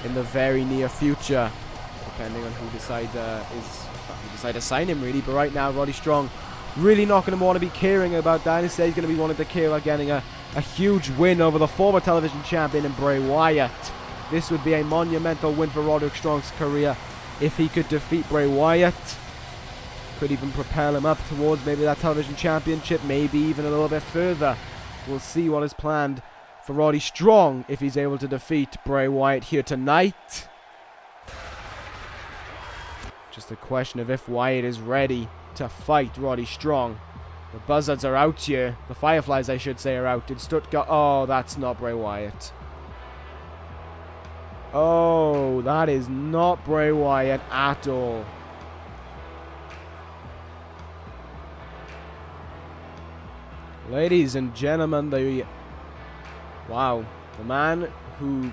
in the very near future, depending on who decide to sign him, really. But right now, Roddy Strong really not going to want to be caring about that. Instead, he's going to be wanting to care about getting a huge win over the former television champion in Bray Wyatt. This would be a monumental win for Roderick Strong's career if he could defeat Bray Wyatt. Could even propel him up towards maybe that television championship, maybe even a little bit further. We'll see what is planned for Roddy Strong if he's able to defeat Bray Wyatt here tonight. Just a question of if Wyatt is ready to fight Roddy Strong. The Buzzards are out here. The Fireflies, I should say, are out. In Stuttgart. Oh, that's not Bray Wyatt. Oh, that is not Bray Wyatt at all. Ladies and gentlemen, the man who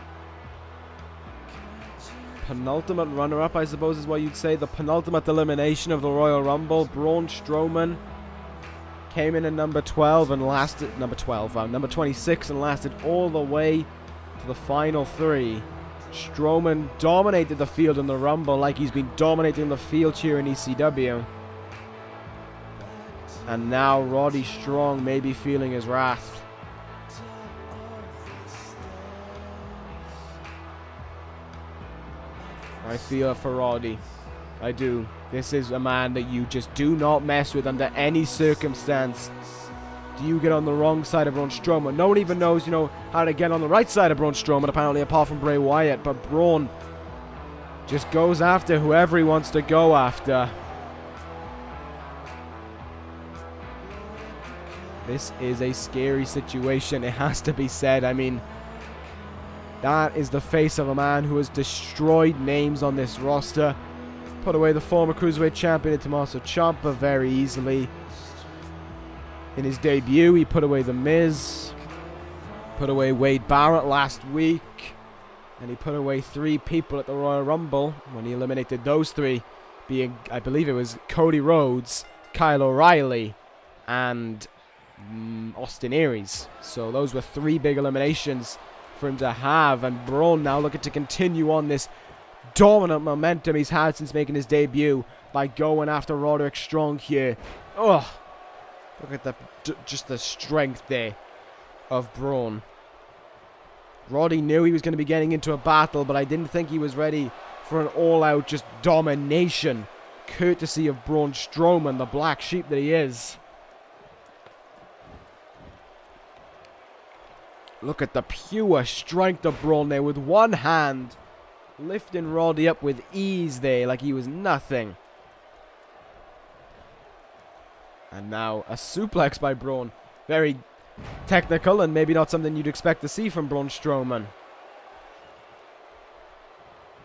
penultimate runner-up, I suppose is what you'd say, the penultimate elimination of the Royal Rumble, Braun Strowman, came in at number 12 and lasted number 26 and lasted all the way to the final three. Strowman dominated the field in the Rumble like he's been dominating the field here in ECW. And now Roddy Strong may be feeling his wrath. I feel it for Roddy. I do. This is a man that you just do not mess with under any circumstance. Do you get on the wrong side of Braun Strowman? No one even knows, how to get on the right side of Braun Strowman, apparently, apart from Bray Wyatt. But Braun just goes after whoever he wants to go after. This is a scary situation, it has to be said. I mean, that is the face of a man who has destroyed names on this roster. Put away the former Cruiserweight Champion Tommaso Ciampa very easily. In his debut, he put away The Miz, put away Wade Barrett last week, and he put away 3 people at the Royal Rumble when he eliminated those 3, being, I believe it was Cody Rhodes, Kyle O'Reilly, and Austin Aries. So those were 3 big eliminations for him to have, and Braun now looking to continue on this dominant momentum he's had since making his debut by going after Roderick Strong here. Ugh. Look at just the strength there of Braun. Roddy knew he was going to be getting into a battle, but I didn't think he was ready for an all-out just domination, courtesy of Braun Strowman, the black sheep that he is. Look at the pure strength of Braun there with one hand, lifting Roddy up with ease there like he was nothing. And now a suplex by Braun. Very technical and maybe not something you'd expect to see from Braun Strowman.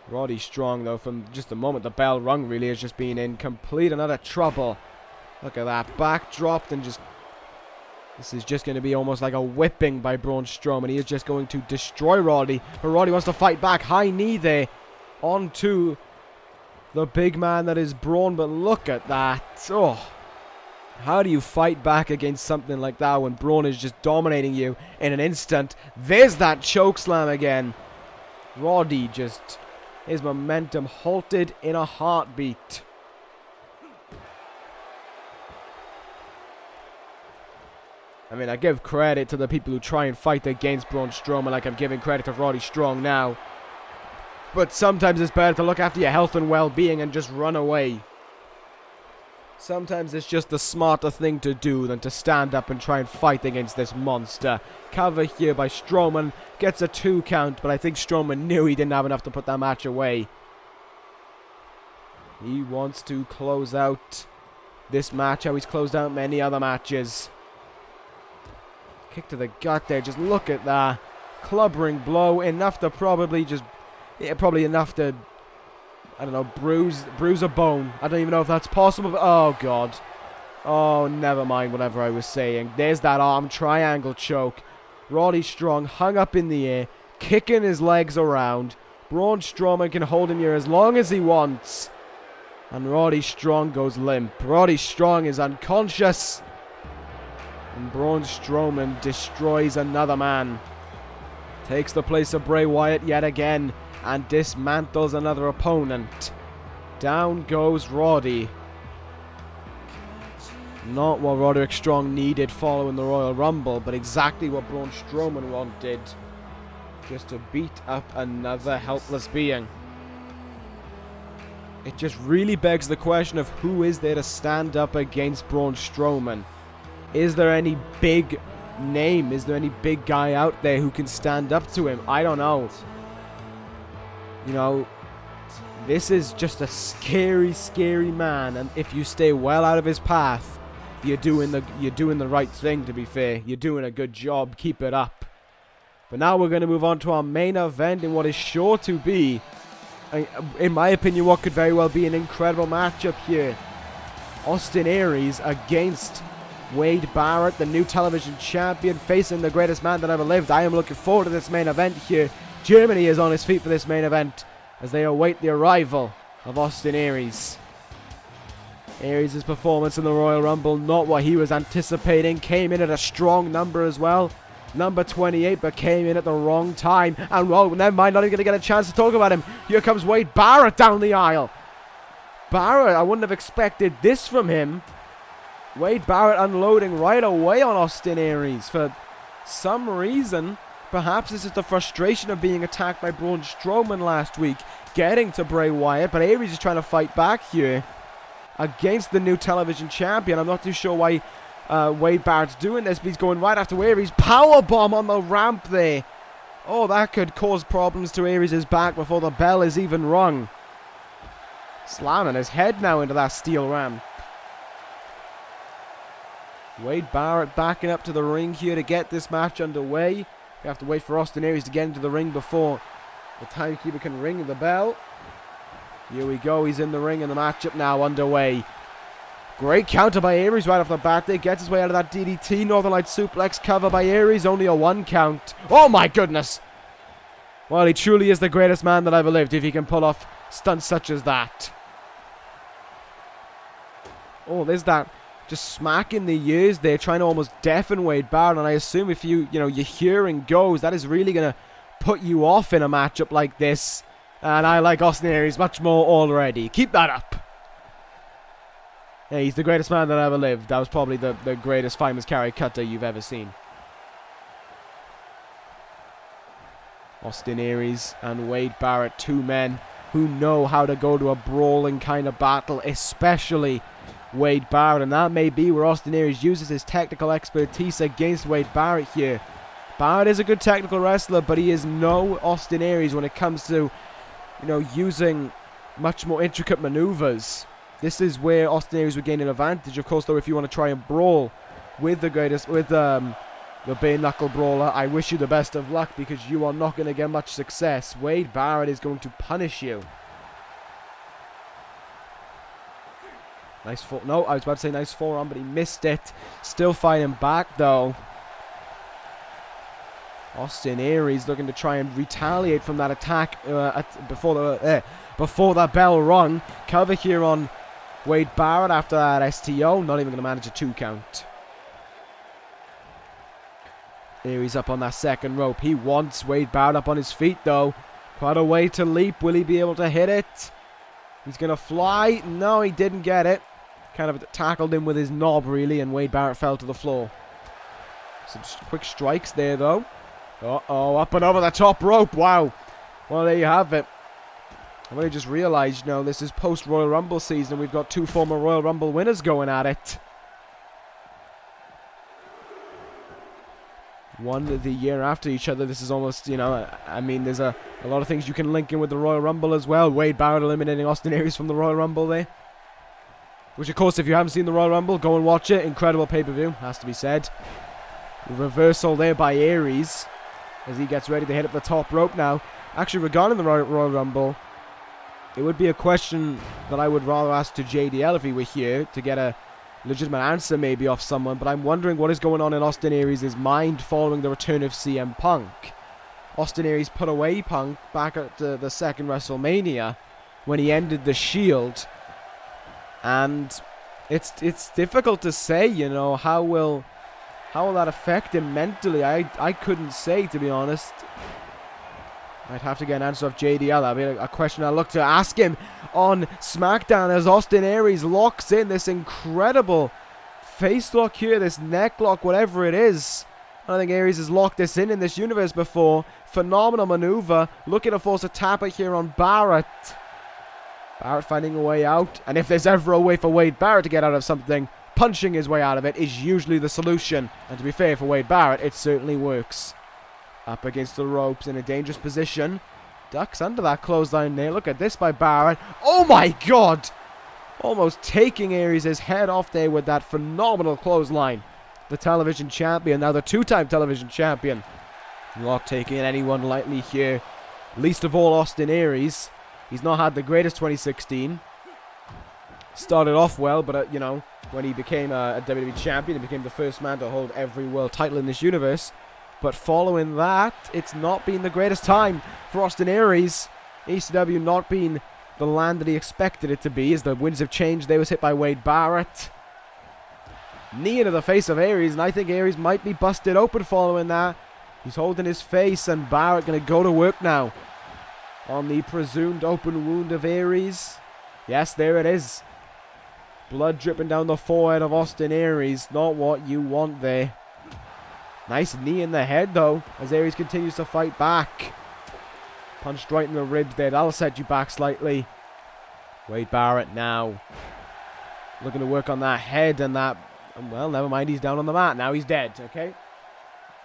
Roddy Strong, though, from just the moment the bell rung, really has just been in complete and utter trouble. Look at that. Back dropped and just... This is just going to be almost like a whipping by Braun Strowman. He is just going to destroy Roddy. But Roddy wants to fight back. High knee there onto the big man that is Braun. But look at that. Oh. How do you fight back against something like that when Braun is just dominating you in an instant? There's that choke slam again. Roddy just... His momentum halted in a heartbeat. I mean, I give credit to the people who try and fight against Braun Strowman like I'm giving credit to Roddy Strong now. But sometimes it's better to look after your health and well-being and just run away. Sometimes it's just the smarter thing to do than to stand up and try and fight against this monster. Cover here by Strowman. Gets a 2 count, but I think Strowman knew he didn't have enough to put that match away. He wants to close out this match how he's closed out many other matches. Kick to the gut there. Just look at that. Clubbering blow. Enough to probably just... Yeah, probably enough to... I don't know, bruise a bone. I don't even know if that's possible, but oh god. Oh, never mind whatever I was saying. There's that arm triangle choke. Roddy Strong hung up in the air, kicking his legs around. Braun Strowman can hold him here as long as he wants. And Roddy Strong goes limp. Roddy Strong is unconscious. And Braun Strowman destroys another man. Takes the place of Bray Wyatt yet again. And dismantles another opponent. Down goes Roddy. Not what Roderick Strong needed following the Royal Rumble, but exactly what Braun Strowman wanted. Just to beat up another helpless being. It just really begs the question of who is there to stand up against Braun Strowman. Is there any big name? Is there any big guy out there who can stand up to him? I don't know. You know, this is just a scary, scary man, and if you stay well out of his path, you're doing the right thing, to be fair. You're doing a good job. Keep it up. But now we're going to move on to our main event in what is sure to be, in my opinion, what could very well be an incredible matchup here. Austin Aries against Wade Barrett, the new television champion, facing the greatest man that ever lived. I am looking forward to this main event here. Germany is on his feet for this main event as they await the arrival of Austin Aries. Aries' performance in the Royal Rumble, not what he was anticipating. Came in at a strong number as well. Number 28, but came in at the wrong time. And, oh, never mind, not even going to get a chance to talk about him. Here comes Wade Barrett down the aisle. Barrett, I wouldn't have expected this from him. Wade Barrett unloading right away on Austin Aries for some reason. Perhaps this is the frustration of being attacked by Braun Strowman last week, getting to Bray Wyatt, but Aries is trying to fight back here against the new television champion. I'm not too sure why Wade Barrett's doing this, but he's going right after Aries. Powerbomb on the ramp there. Oh, that could cause problems to Aries' back before the bell is even rung. Slamming his head now into that steel ramp. Wade Barrett backing up to the ring here to get this match underway. We have to wait for Austin Aries to get into the ring before the timekeeper can ring the bell. Here we go. He's in the ring and the matchup now underway. Great counter by Aries right off the bat there. Gets his way out of that DDT. Northern Light suplex cover by Aries. Only a 1 count. Oh my goodness. Well, he truly is the greatest man that ever lived if he can pull off stunts such as that. Oh, there's that. Just smacking the ears there, trying to almost deafen Wade Barrett. And I assume if your hearing goes, that is really going to put you off in a matchup like this. And I like Austin Aries much more already. Keep that up. Yeah, he's the greatest man that ever lived. That was probably the greatest famous caricature you've ever seen. Austin Aries and Wade Barrett, 2 men who know how to go to a brawling kind of battle, especially Wade Barrett, and that may be where Austin Aries uses his technical expertise against Wade Barrett here. Barrett is a good technical wrestler, but he is no Austin Aries when it comes to, using much more intricate maneuvers. This is where Austin Aries would gain an advantage. Of course, though, if you want to try and brawl with the bare knuckle brawler, I wish you the best of luck because you are not going to get much success. Wade Barrett is going to punish you. Nice no, I was about to say nice forearm, but he missed it. Still fighting back, though. Austin Aries looking to try and retaliate from that attack before that bell rung. Cover here on Wade Barrett after that STO. Not even going to manage a 2 count. Aries up on that second rope. He wants Wade Barrett up on his feet, though. Quite a way to leap. Will he be able to hit it? He's going to fly. No, he didn't get it. Kind of tackled him with his knob, really, and Wade Barrett fell to the floor. Some quick strikes there, though. Uh-oh, up and over the top rope. Wow. Well, there you have it. I've only just realized, you know, this is post-Royal Rumble season. We've got 2 former Royal Rumble winners going at it. One the year after each other. This is almost, you know, I mean, there's a lot of things you can link in with the Royal Rumble as well. Wade Barrett eliminating Austin Aries from the Royal Rumble there. Which, of course, if you haven't seen the Royal Rumble, go and watch it. Incredible pay-per-view, has to be said. Reversal there by Aries as he gets ready to hit up the top rope now. Actually, regarding the Royal Rumble, it would be a question that I would rather ask to JDL if he were here to get a legitimate answer maybe off someone, but I'm wondering what is going on in Austin Aries' mind following the return of CM Punk. Austin Aries put away Punk back at the second WrestleMania when he ended the Shield, and it's difficult to say, you know, how will that affect him mentally. I couldn't say, to be honest. I'd have to get an answer off JDL. That'd be a question I'd look to ask him on SmackDown as Austin Aries locks in this incredible face lock here, this neck lock, whatever it is. I don't think Aries has locked this in this universe before. Phenomenal maneuver. Looking to force a tapper here on Barrett. Barrett finding a way out. And if there's ever a way for Wade Barrett to get out of something, punching his way out of it is usually the solution. And to be fair, for Wade Barrett, it certainly works. Up against the ropes in a dangerous position. Ducks under that clothesline there. Look at this by Barrett. Oh my god! Almost taking Aries' head off there with that phenomenal clothesline. The television champion, now the 2-time television champion. Not taking anyone lightly here. Least of all Austin Aries. He's not had the greatest 2016. Started off well, but you know, when he became a WWE champion, he became the first man to hold every world title in this universe. But following that, it's not been the greatest time for Austin Aries. ECW not being the land that he expected it to be as the winds have changed. They was hit by Wade Barrett. Knee into the face of Aries, and I think Aries might be busted open following that. He's holding his face, and Barrett going to go to work now on the presumed open wound of Aries. Yes, there it is. Blood dripping down the forehead of Austin Aries. Not what you want there. Nice knee in the head, though, as Aries continues to fight back. Punched right in the ribs there. That'll set you back slightly. Wade Barrett now looking to work on that head and that... Well, never mind. He's down on the mat. Now he's dead, okay?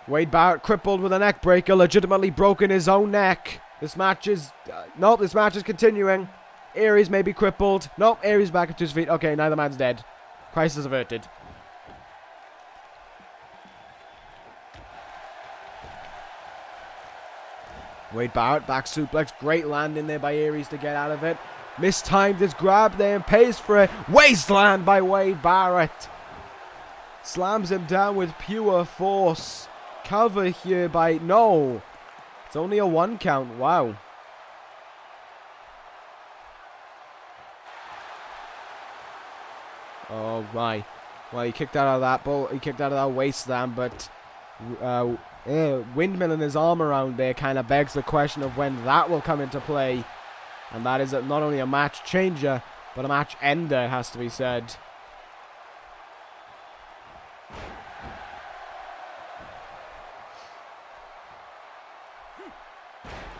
Wade Barrett crippled with a neck breaker. Legitimately broken his own neck. This match is... nope, this match is continuing. Aries may be crippled. Nope, Aries back up to his feet. Okay, now the man's dead. Crisis averted. Wade Barrett, back suplex. Great landing there by Aries to get out of it. Mistimed his grab there and pays for it. Wasteland by Wade Barrett. Slams him down with pure force. Cover here by... No. It's only a 1 count. Wow. Oh my. Well, he kicked out of that ball. He kicked out of that wasteland, but... windmilling his arm around there kind of begs the question of when that will come into play. And that is not only a match changer, but a match ender, has to be said.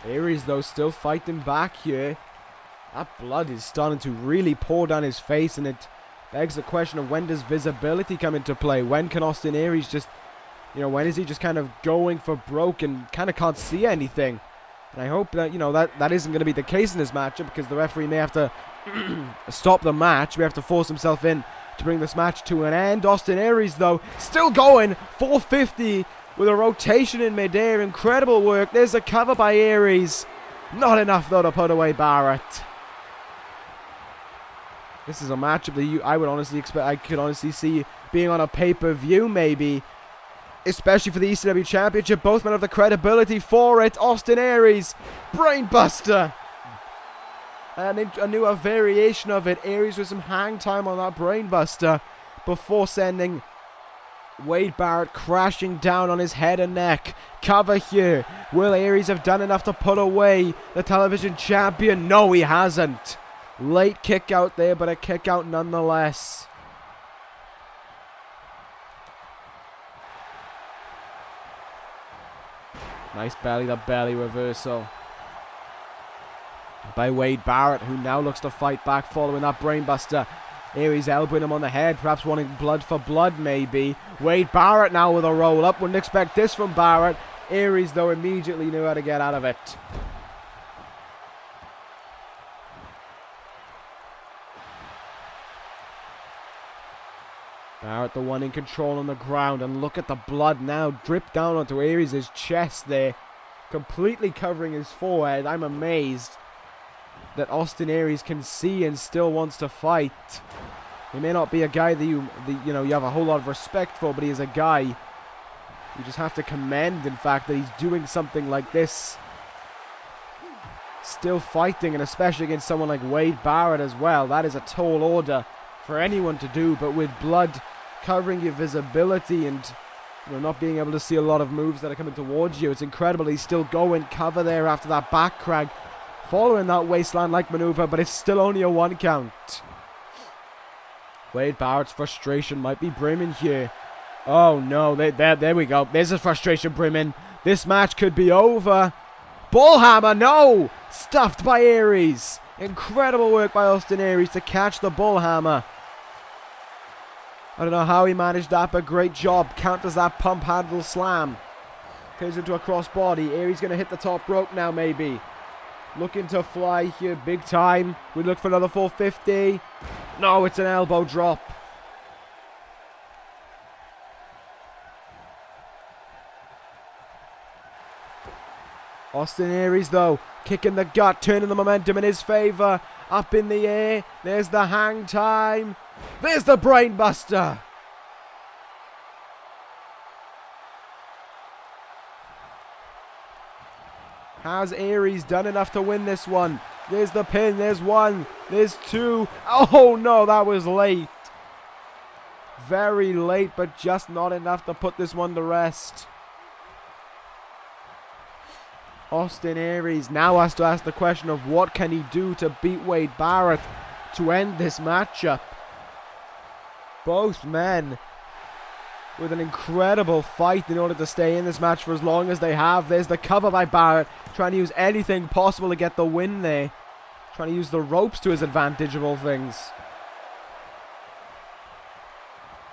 Aries, though, still fighting back here. That blood is starting to really pour down his face, and it begs the question of when does visibility come into play? When can Austin Aries just... You know, when is he just kind of going for broke and kind of can't see anything? And I hope that, you know, that isn't going to be the case in this matchup, because the referee may have to stop the match. We have to force himself in to bring this match to an end. Austin Aries, though, still going. 450 with a rotation in midair. Incredible work. There's a cover by Aries. Not enough, though, to put away Barrett. This is a matchup that I would honestly expect. I could honestly see being on a pay-per-view, maybe. Especially for the ECW Championship. Both men have the credibility for it. Austin Aries. Brainbuster. And a newer variation of it. Aries with some hang time on that Brainbuster before sending Wade Barrett crashing down on his head and neck. Cover here. Will Aries have done enough to put away the television champion? No, he hasn't. Late kick out there, but a kick out nonetheless. Nice belly-to-belly reversal. by Wade Barrett, who now looks to fight back following that brainbuster. Aries elbowing him on the head, perhaps wanting blood for blood maybe. Wade Barrett now with a roll up. Wouldn't expect this from Barrett. Aries, though, immediately knew how to get out of it. Barrett the one in control on the ground, and look at the blood now drip down onto Aries' chest there, completely covering his forehead. I'm amazed that Austin Aries can see and still wants to fight. He may not be a guy that you have a whole lot of respect for, but he is a guy you just have to commend, in fact, that he's doing something like this. Still fighting, and especially against someone like Wade Barrett as well. That is a tall order for anyone to do, but with blood covering your visibility and not being able to see a lot of moves that are coming towards you, it's incredible. He's still going cover there after that back crank, following that wasteland-like maneuver, but it's still only a 1 count. Wade Barrett's frustration might be brimming here. Oh no, there we go. There's a frustration brimming. This match could be over. Bullhammer, no! Stuffed by Aries. Incredible work by Austin Aries to catch the bullhammer. I don't know how he managed that, but great job. Counters that pump handle slam. Goes into a crossbody. Aries going to hit the top rope now, maybe. Looking to fly here big time. We look for another 450. No, it's an elbow drop. Austin Aries, though, kicking the gut, turning the momentum in his favor. Up in the air. There's the hang time. There's the brainbuster. Has Aries done enough to win this one? There's the pin. There's 1. There's 2. Oh no, that was late. Very late, but just not enough to put this one to rest. Austin Aries now has to ask the question of what can he do to beat Wade Barrett to end this matchup. Both men with an incredible fight in order to stay in this match for as long as they have. There's the cover by Barrett, trying to use anything possible to get the win there. Trying to use the ropes to his advantage of all things.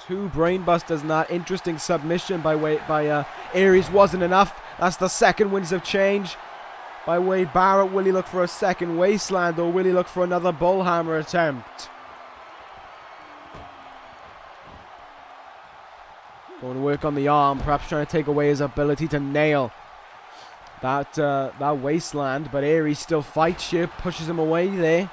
2 brainbusters and that interesting submission by Aries wasn't enough. That's the second winds of change by Wade Barrett. Will he look for a second wasteland, or will he look for another bullhammer attempt? Going to work on the arm, perhaps trying to take away his ability to nail that wasteland. But Aries still fights here, pushes him away there.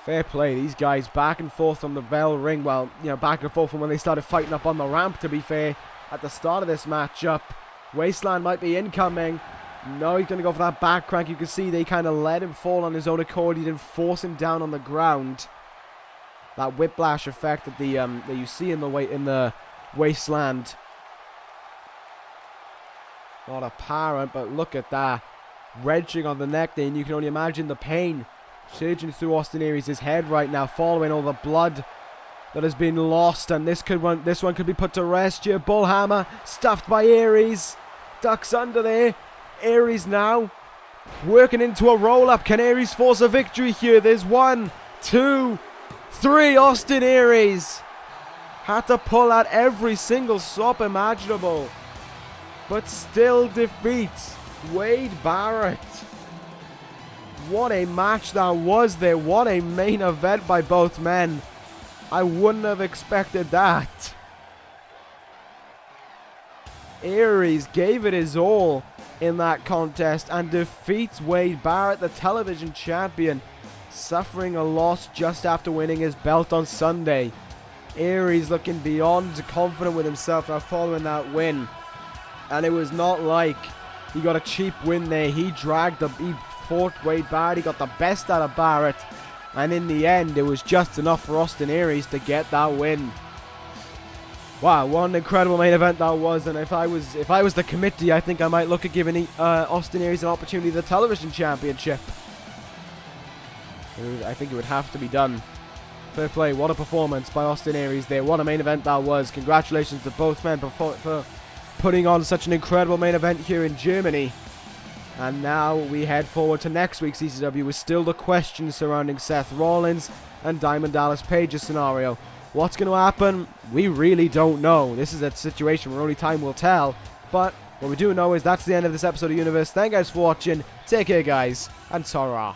Fair play, these guys back and forth on the bell ring. Well, back and forth from when they started fighting up on the ramp, to be fair, at the start of this matchup. Wasteland might be incoming. No, he's going to go for that back crank. You can see they kind of let him fall on his own accord. He didn't force him down on the ground. That whiplash effect that you see in the wasteland. Not apparent, but look at that. Wrenching on the neck there, and you can only imagine the pain surging through Austin Aries' head right now, following all the blood that has been lost, and this one could be put to rest here. Bullhammer stuffed by Aries. Ducks under there. Aries now working into a roll-up. Can Aries force a victory here? There's 1, 2, 3. Austin Aries had to pull out every single stop imaginable, but still defeats Wade Barrett. What a match that was there. What a main event by both men. I wouldn't have expected that. Aries gave it his all in that contest and defeats Wade Barrett, the television champion, suffering a loss just after winning his belt on Sunday. Aries looking beyond confident with himself now following that win. And it was not like he got a cheap win there. He fought Wade Barrett. He got the best out of Barrett. And in the end, it was just enough for Austin Aries to get that win. Wow, what an incredible main event that was. And if I was the committee, I think I might look at giving Austin Aries an opportunity to the television championship. I think it would have to be done. Fair play. What a performance by Austin Aries there. What a main event that was. Congratulations to both men for putting on such an incredible main event here in Germany. And now we head forward to next week's ECW with still the questions surrounding Seth Rollins and Diamond Dallas Page's scenario. What's going to happen? We really don't know. This is a situation where only time will tell. But what we do know is that's the end of this episode of Universe. Thank you guys for watching. Take care, guys, and ta-ra.